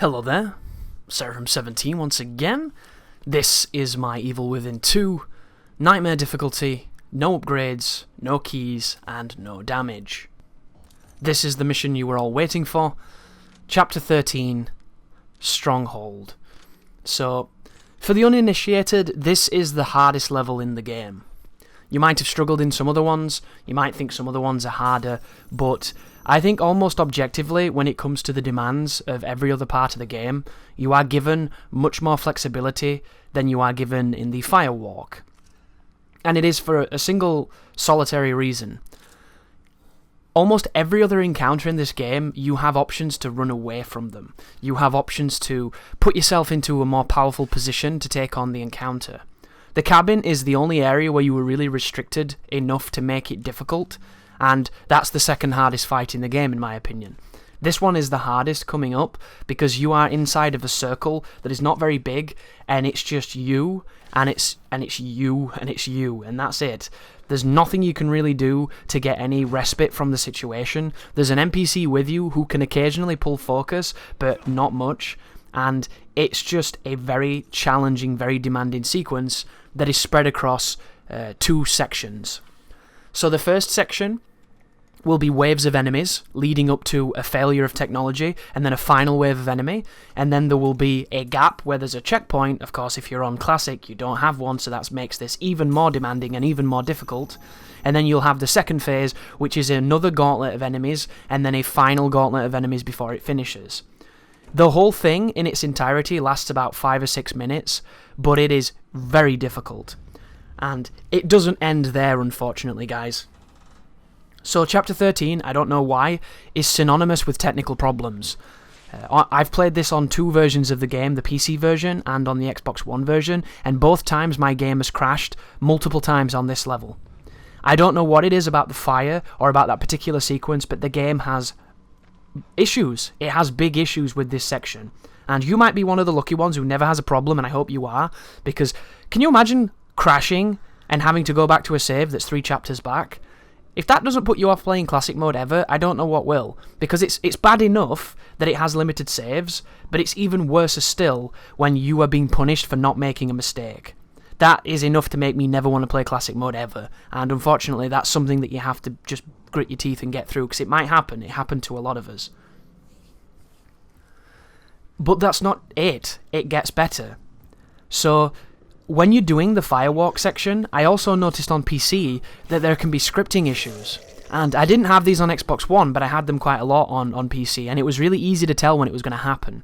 Hello there, Seraphim17 once again. This is my Evil Within 2, Nightmare difficulty, no upgrades, no keys, and no damage. This is the mission you were all waiting for, Chapter 13, Stronghold. So, for the uninitiated, this is the hardest level in the game. You might have struggled in some other ones, you might think some other ones are harder, but I think almost objectively, when it comes to the demands of every other part of the game, you are given much more flexibility than you are given in the Firewalk. And it is for a single solitary reason. Almost every other encounter in this game, you have options to run away from them. You have options to put yourself into a more powerful position to take on the encounter. The cabin is the only area where you were really restricted enough to make it difficult, and that's the second hardest fight in the game in my opinion. This one is the hardest coming up because you are inside of a circle that is not very big, and it's just you, and it's you, and it's you, and that's it. There's nothing you can really do to get any respite from the situation. There's an NPC with you who can occasionally pull focus, but not much, and it's just a very challenging, very demanding sequence that is spread across two sections. So the first section will be waves of enemies leading up to a failure of technology, and then a final wave of enemy, and then there will be a gap where there's a checkpoint. Of course, if you're on Classic, you don't have one, so that makes this even more demanding and even more difficult. And then you'll have the second phase, which is another gauntlet of enemies, and then a final gauntlet of enemies before it finishes. The whole thing in its entirety lasts about 5 or 6 minutes, but it is very difficult. And it doesn't end there, unfortunately, guys. So Chapter 13, I don't know why, is synonymous with technical problems. I've played this on two versions of the game, the PC version and on the Xbox One version, and both times my game has crashed multiple times on this level. I don't know what it is about the fire or about that particular sequence, but the game has issues. It has big issues with this section. And you might be one of the lucky ones who never has a problem, and I hope you are, because can you imagine crashing and having to go back to a save that's 3 chapters back? If that doesn't put you off playing Classic Mode ever, I don't know what will. Because it's bad enough that it has limited saves, but it's even worse still when you are being punished for not making a mistake. That is enough to make me never want to play Classic Mode ever, and unfortunately that's something that you have to just grit your teeth and get through, because it might happen. It happened to a lot of us. But that's not it. It gets better. So when you're doing the Firewalk section, I also noticed on PC that there can be scripting issues. And I didn't have these on Xbox One, but I had them quite a lot on PC, and it was really easy to tell when it was going to happen.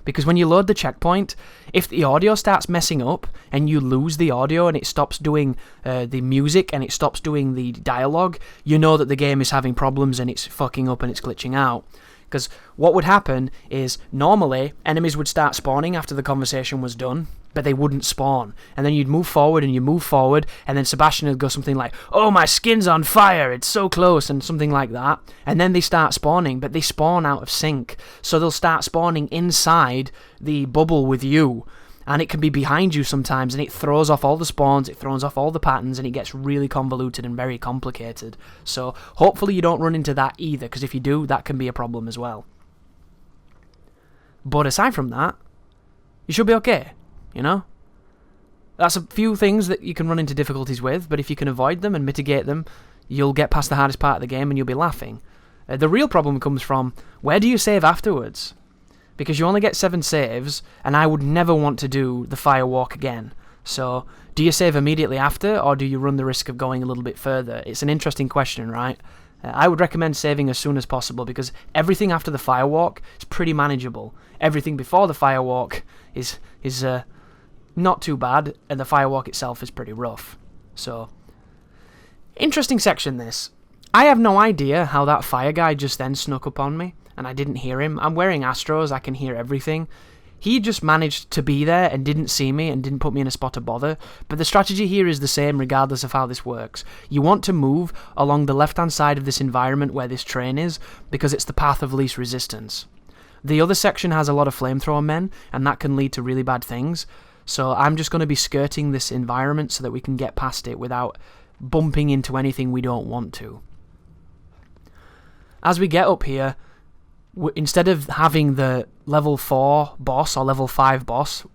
Because when you load the checkpoint, if the audio starts messing up and you lose the audio and it stops doing the music and it stops doing the dialogue, you know that the game is having problems and it's fucking up and it's glitching out. Because what would happen is, normally, enemies would start spawning after the conversation was done, but they wouldn't spawn. And then you'd move forward, and then Sebastian would go something like, "Oh, my skin's on fire, it's so close," and something like that. And then they start spawning, but they spawn out of sync. So they'll start spawning inside the bubble with you. And it can be behind you sometimes, and it throws off all the spawns, it throws off all the patterns, and it gets really convoluted and very complicated. So hopefully you don't run into that either, because if you do, that can be a problem as well. But aside from that, you should be okay, you know? That's a few things that you can run into difficulties with, but if you can avoid them and mitigate them, you'll get past the hardest part of the game and you'll be laughing. The real problem comes from, where do you save afterwards? Because you only get 7 saves, and I would never want to do the Firewalk again. So, do you save immediately after, or do you run the risk of going a little bit further? It's an interesting question, right? I would recommend saving as soon as possible, because everything after the Firewalk is pretty manageable. Everything before the Firewalk is not too bad, and the Firewalk itself is pretty rough. So, interesting section this. I have no idea how that fire guy just then snuck up on me, and I didn't hear him. I'm wearing Astros, I can hear everything. He just managed to be there and didn't see me and didn't put me in a spot of bother. But the strategy here is the same regardless of how this works. You want to move along the left-hand side of this environment where this train is, because it's the path of least resistance. The other section has a lot of flamethrower men, and that can lead to really bad things. So I'm just going to be skirting this environment so that we can get past it without bumping into anything we don't want to. As we get up here, instead of having the level 4 boss or level 5 boss,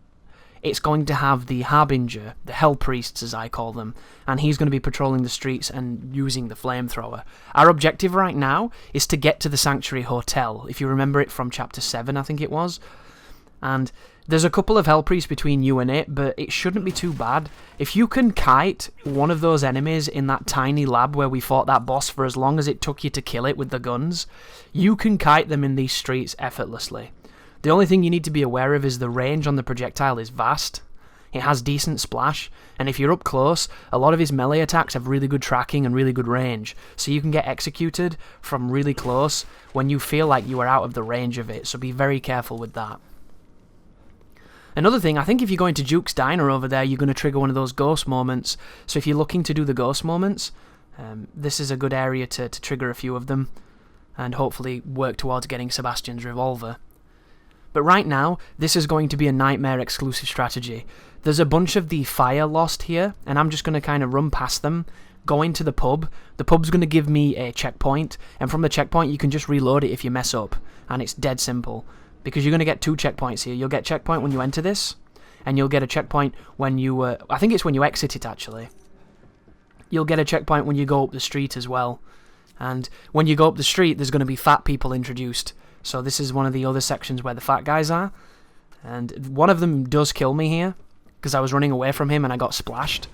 it's going to have the Harbinger, the Hell Priests as I call them, and he's going to be patrolling the streets and using the flamethrower. Our objective right now is to get to the Sanctuary Hotel, if you remember it from Chapter 7, I think it was. And there's a couple of Hell Priests between you and it, but it shouldn't be too bad. If you can kite one of those enemies in that tiny lab where we fought that boss for as long as it took you to kill it with the guns, you can kite them in these streets effortlessly. The only thing you need to be aware of is the range on the projectile is vast. It has decent splash, and if you're up close, a lot of his melee attacks have really good tracking and really good range, so you can get executed from really close when you feel like you are out of the range of it, so be very careful with that. Another thing, I think if you're going to Duke's Diner over there, you're going to trigger one of those ghost moments, so if you're looking to do the ghost moments, this is a good area to trigger a few of them, and hopefully work towards getting Sebastian's revolver. But right now, this is going to be a Nightmare exclusive strategy. There's a bunch of the fire lost here, and I'm just going to kind of run past them, go into the pub. The pub's going to give me a checkpoint, and from the checkpoint you can just reload it if you mess up, and it's dead simple. Because you're going to get 2 checkpoints here. You'll get a checkpoint when you enter this, and you'll get a checkpoint when you... I think it's when you exit it, actually. You'll get a checkpoint when you go up the street as well. And when you go up the street, there's going to be fat people introduced. So this is one of the other sections where the fat guys are. And one of them does kill me here, because I was running away from him and I got splashed.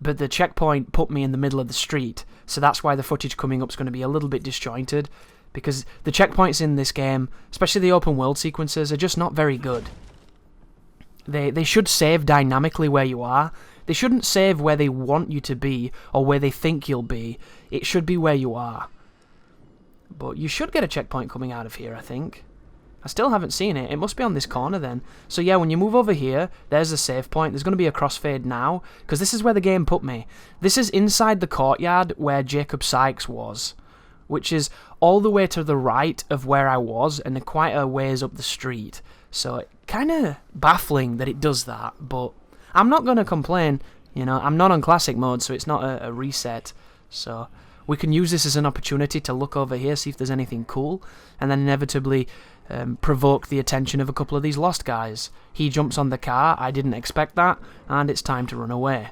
But the checkpoint put me in the middle of the street, so that's why the footage coming up is going to be a little bit disjointed, because the checkpoints in this game, especially the open world sequences, are just not very good. They should save dynamically where you are. They shouldn't save where they want you to be, or where they think you'll be. It should be where you are. But you should get a checkpoint coming out of here, I think. I still haven't seen it. It must be on this corner then. So yeah, when you move over here, there's a save point. There's going to be a crossfade now, because this is where the game put me. This is inside the courtyard where Jacob Sykes was, which is all the way to the right of where I was, and quite a ways up the street. So kind of baffling that it does that, but I'm not going to complain. You know, I'm not on classic mode, so it's not a reset. So we can use this as an opportunity to look over here, see if there's anything cool, and then inevitably provoke the attention of a couple of these lost guys. He jumps on the car, I didn't expect that, and it's time to run away.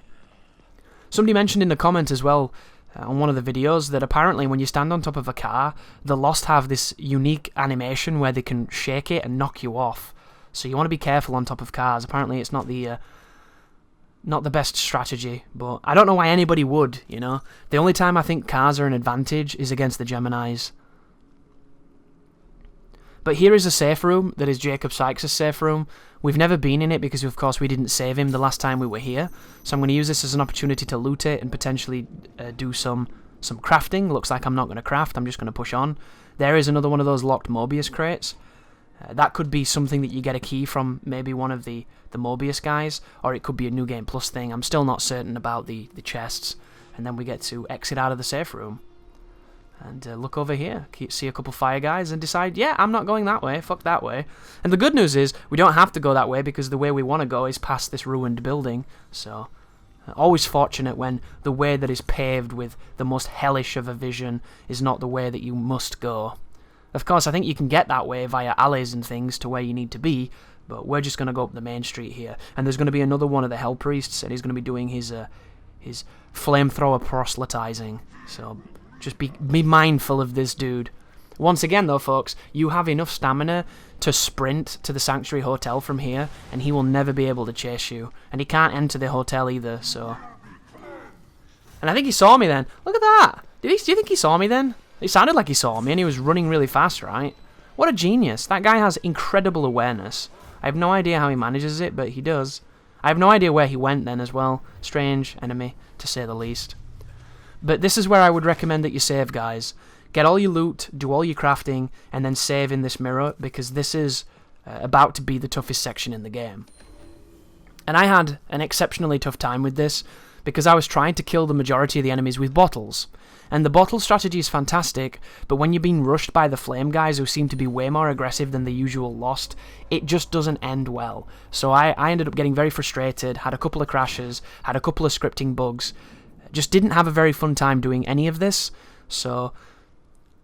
Somebody mentioned in the comment as well, on one of the videos, that apparently when you stand on top of a car, the Lost have this unique animation where they can shake it and knock you off. So you want to be careful on top of cars. Apparently it's not the best strategy, but I don't know why anybody would, you know. The only time I think cars are an advantage is against the Geminis. But here is a safe room that is Jacob Sykes' safe room. We've never been in it because, of course, we didn't save him the last time we were here. So I'm going to use this as an opportunity to loot it and potentially do some crafting. Looks like I'm not going to craft. I'm just going to push on. There is another one of those locked Mobius crates. That could be something that you get a key from maybe one of the Mobius guys, or it could be a New Game Plus thing. I'm still not certain about the chests. And then we get to exit out of the safe room. And look over here, see a couple fire guys and decide, yeah, I'm not going that way, fuck that way. And the good news is, we don't have to go that way because the way we want to go is past this ruined building. So, always fortunate when the way that is paved with the most hellish of a vision is not the way that you must go. Of course, I think you can get that way via alleys and things to where you need to be, but we're just going to go up the main street here. And there's going to be another one of the Hell Priests, and he's going to be doing his flamethrower proselytizing. So just be mindful of this dude. Once again, though, folks, you have enough stamina to sprint to the Sanctuary Hotel from here, and he will never be able to chase you. And he can't enter the hotel either, so... And I think he saw me then. Look at that! Do you think he saw me then? It sounded like he saw me, and he was running really fast, right? What a genius. That guy has incredible awareness. I have no idea how he manages it, but he does. I have no idea where he went then as well. Strange enemy, to say the least. But this is where I would recommend that you save, guys. Get all your loot, do all your crafting, and then save in this mirror, because this is about to be the toughest section in the game. And I had an exceptionally tough time with this, because I was trying to kill the majority of the enemies with bottles. And the bottle strategy is fantastic, but when you're being rushed by the flame guys who seem to be way more aggressive than the usual Lost, it just doesn't end well. So I ended up getting very frustrated, had a couple of crashes, had a couple of scripting bugs, just didn't have a very fun time doing any of this. So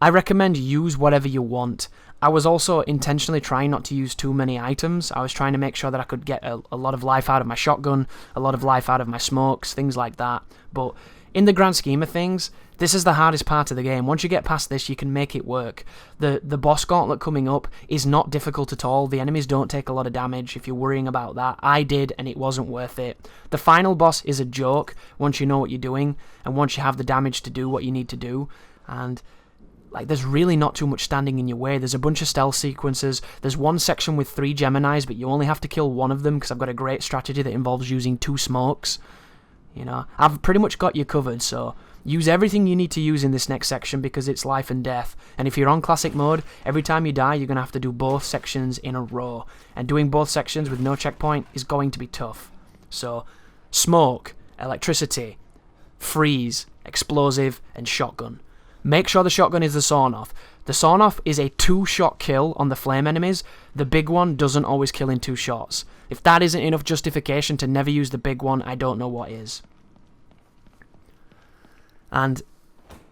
I recommend use whatever you want. I was also intentionally trying not to use too many items. I was trying to make sure that I could get a lot of life out of my shotgun, a lot of life out of my smokes, things like that. But in the grand scheme of things, this is the hardest part of the game. Once you get past this, you can make it work. The boss gauntlet coming up is not difficult at all. The enemies don't take a lot of damage if you're worrying about that. I did, and it wasn't worth it. The final boss is a joke once you know what you're doing, and once you have the damage to do what you need to do. And like, there's really not too much standing in your way. There's a bunch of stealth sequences. There's one section with 3 Geminis, but you only have to kill one of them because I've got a great strategy that involves using 2 smokes. You know, I've pretty much got you covered, so use everything you need to use in this next section because it's life and death. And if you're on classic mode, every time you die, you're going to have to do both sections in a row. And doing both sections with no checkpoint is going to be tough. So, smoke, electricity, freeze, explosive, and shotgun. Make sure the shotgun is the sawn-off. The sawn-off is a 2-shot kill on the flame enemies. The big one doesn't always kill in 2 shots. If that isn't enough justification to never use the big one, I don't know what is. And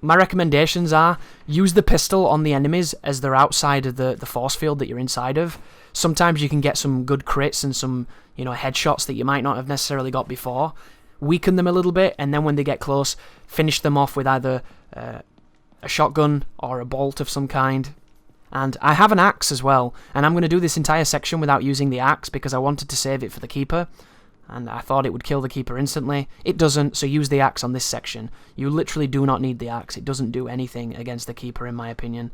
my recommendations are, use the pistol on the enemies as they're outside of the force field that you're inside of. Sometimes you can get some good crits and some, you know, headshots that you might not have necessarily got before. Weaken them a little bit, and then when they get close, finish them off with either a shotgun or a bolt of some kind. And I have an axe as well, and I'm going to do this entire section without using the axe because I wanted to save it for the keeper, and I thought it would kill the keeper instantly. It doesn't, so use the axe on this section. You literally do not need the axe. It doesn't do anything against the keeper, in my opinion.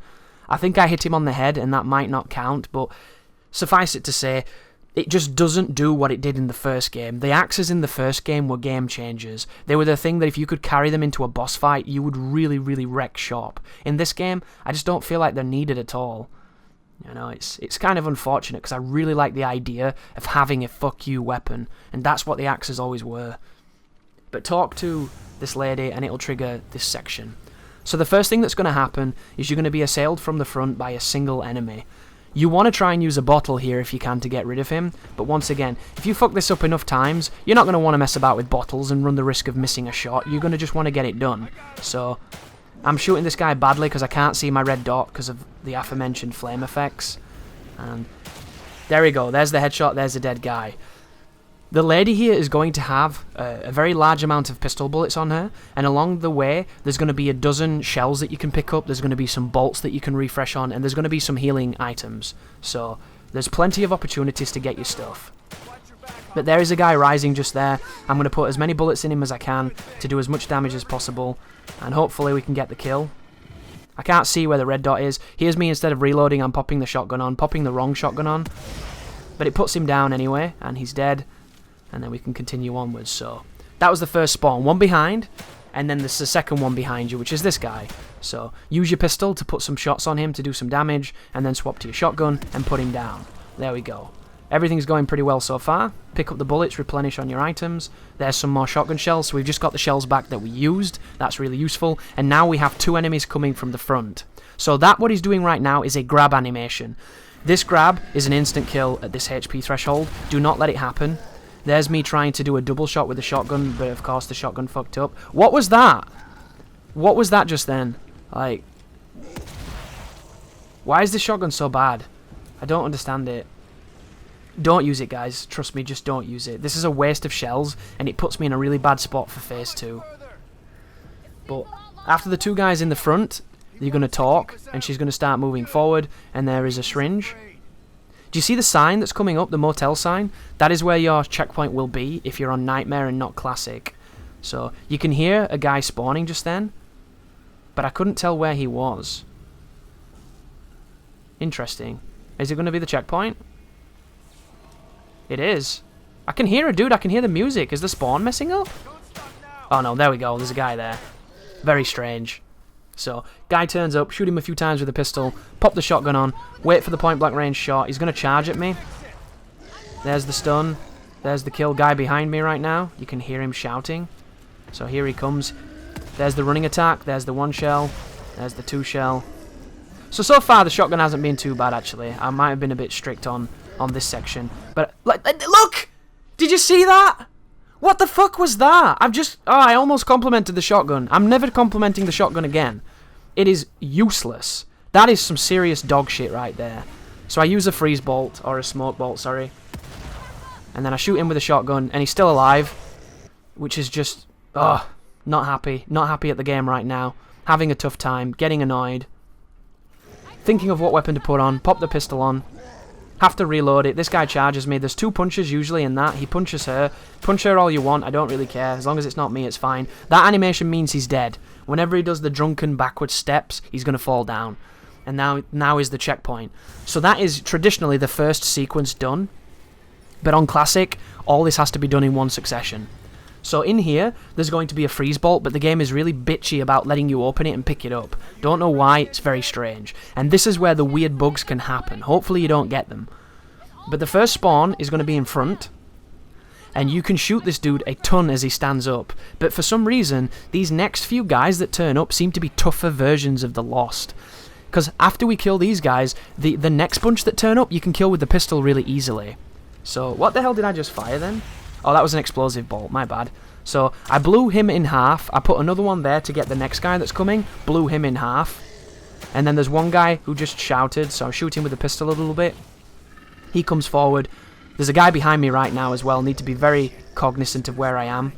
I think I hit him on the head, and that might not count, but suffice it to say, it just doesn't do what it did in the first game. The axes in the first game were game changers. They were the thing that if you could carry them into a boss fight, you would really, really wreck shop. In this game, I just don't feel like they're needed at all. You know, it's kind of unfortunate because I really like the idea of having a fuck you weapon, and that's what the axes always were. But talk to this lady and it'll trigger this section. So the first thing that's going to happen is you're going to be assailed from the front by a single enemy. You want to try and use a bottle here if you can to get rid of him, but once again, if you fuck this up enough times, you're not going to want to mess about with bottles and run the risk of missing a shot. You're going to just want to get it done. So, I'm shooting this guy badly because I can't see my red dot because of the aforementioned flame effects. And there we go, there's the headshot, there's the dead guy. The lady here is going to have a very large amount of pistol bullets on her, and along the way, there's going to be a dozen shells that you can pick up, there's going to be some bolts that you can refresh on, and there's going to be some healing items. So, there's plenty of opportunities to get your stuff. But there is a guy rising just there. I'm going to put as many bullets in him as I can to do as much damage as possible, and hopefully we can get the kill. I can't see where the red dot is. Here's me, instead of reloading, I'm popping the shotgun on, popping the wrong shotgun on. But it puts him down anyway, and he's dead. And then we can continue onwards. So that was the first spawn. One behind, and then there's the second one behind you, which is this guy. So use your pistol to put some shots on him to do some damage, and then swap to your shotgun and put him down. There we go. Everything's going pretty well so far. Pick up the bullets, replenish on your items. There's some more shotgun shells, so we've just got the shells back that we used. That's really useful. And now we have 2 enemies coming from the front. So what he's doing right now is a grab animation. This grab is an instant kill at this HP threshold. Do not let it happen. There's me trying to do a double shot with the shotgun, but of course the shotgun fucked up. What was that? What was that just then? Like, why is this shotgun so bad? I don't understand it. Don't use it, guys. Trust me, just don't use it. This is a waste of shells, and it puts me in a really bad spot for phase 2. But after the 2 guys in the front, you're going to talk, and she's going to start moving forward, and there is a syringe. Do you see the sign that's coming up, the motel sign? That is where your checkpoint will be if you're on Nightmare and not Classic. So, you can hear a guy spawning just then, but I couldn't tell where he was. Interesting. Is it going to be the checkpoint? It is. I can hear it, dude. I can hear the music. Is the spawn messing up? Oh no, there we go. There's a guy there. Very strange. So, guy turns up, shoot him a few times with a pistol, pop the shotgun on, wait for the point blank range shot. He's going to charge at me. There's the stun. There's the kill. Guy behind me right now. You can hear him shouting. So here he comes. There's the running attack. There's the 1 shell. There's the 2 shell. So far the shotgun hasn't been too bad actually. I might have been a bit strict on this section. But, look! Did you see that? What the fuck was that? I almost complimented the shotgun. I'm never complimenting the shotgun again. It is useless. That is some serious dog shit right there. So I use a freeze bolt, or a smoke bolt, sorry. And then I shoot him with a shotgun, and he's still alive. Which is just, ugh, not happy. Not happy at the game right now. Having a tough time, getting annoyed. Thinking of what weapon to put on, pop the pistol on. Have to reload it. This guy charges me. There's 2 punches usually in that. He punches her. Punch her all you want. I don't really care. As long as it's not me, it's fine. That animation means he's dead. Whenever he does the drunken backward steps, he's going to fall down. And now is the checkpoint. So that is traditionally the first sequence done. But on Classic, all this has to be done in one succession. So in here, there's going to be a freeze bolt, but the game is really bitchy about letting you open it and pick it up. Don't know why, it's very strange. And this is where the weird bugs can happen. Hopefully you don't get them. But the first spawn is going to be in front, and you can shoot this dude a ton as he stands up. But for some reason, these next few guys that turn up seem to be tougher versions of the Lost. Because after we kill these guys, the next bunch that turn up, you can kill with the pistol really easily. So, what the hell did I just fire then? Oh, that was an explosive bolt, my bad. So, I blew him in half. I put another one there to get the next guy that's coming. Blew him in half. And then there's one guy who just shouted, so I'm shooting with the pistol a little bit. He comes forward. There's a guy behind me right now as well. Need to be very cognizant of where I am.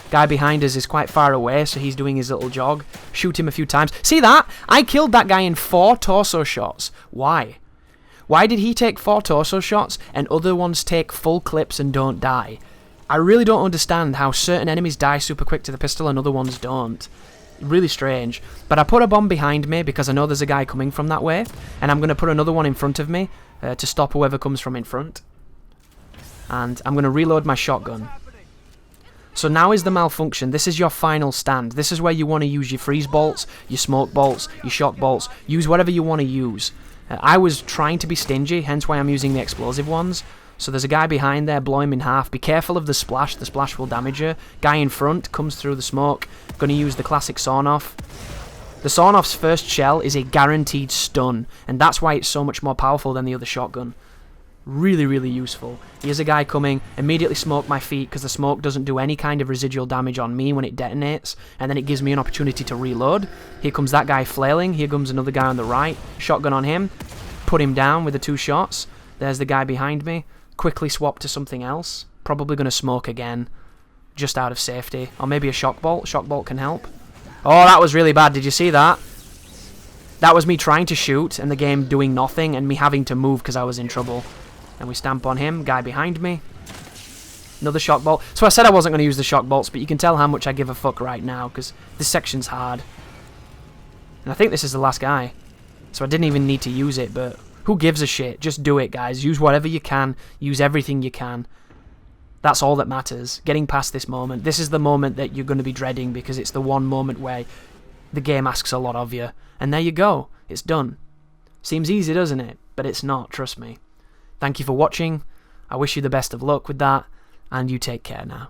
Guy behind us is quite far away, so he's doing his little jog. Shoot him a few times. See that? I killed that guy in 4 torso shots. Why? Why did he take 4 torso shots and other ones take full clips and don't die? I really don't understand how certain enemies die super quick to the pistol and other ones don't. Really strange. But I put a bomb behind me because I know there's a guy coming from that way. And I'm going to put another one in front of me to stop whoever comes from in front. And I'm going to reload my shotgun. So now is the malfunction. This is your final stand. This is where you want to use your freeze bolts, your smoke bolts, your shock bolts. Use whatever you want to use. I was trying to be stingy, hence why I'm using the explosive ones. So there's a guy behind there, blow him in half. Be careful of the splash will damage you. Guy in front comes through the smoke. Gonna use the classic sawn-off. The sawn-off's first shell is a guaranteed stun, and that's why it's so much more powerful than the other shotgun. Really, really useful. Here's a guy coming, immediately smoke my feet because the smoke doesn't do any kind of residual damage on me when it detonates, and then it gives me an opportunity to reload. Here comes that guy flailing, here comes another guy on the right, shotgun on him, put him down with the 2 shots. There's the guy behind me, quickly swap to something else, probably going to smoke again, just out of safety, or maybe a shock bolt can help. Oh, that was really bad, did you see that? That was me trying to shoot, and the game doing nothing, and me having to move because I was in trouble. And we stamp on him, guy behind me. Another shock bolt. So I said I wasn't going to use the shock bolts, but you can tell how much I give a fuck right now, because this section's hard. And I think this is the last guy. So I didn't even need to use it, but who gives a shit? Just do it, guys. Use whatever you can. Use everything you can. That's all that matters. Getting past this moment. This is the moment that you're going to be dreading, because it's the one moment where the game asks a lot of you. And there you go. It's done. Seems easy, doesn't it? But it's not, trust me. Thank you for watching. I wish you the best of luck with that, and you take care now.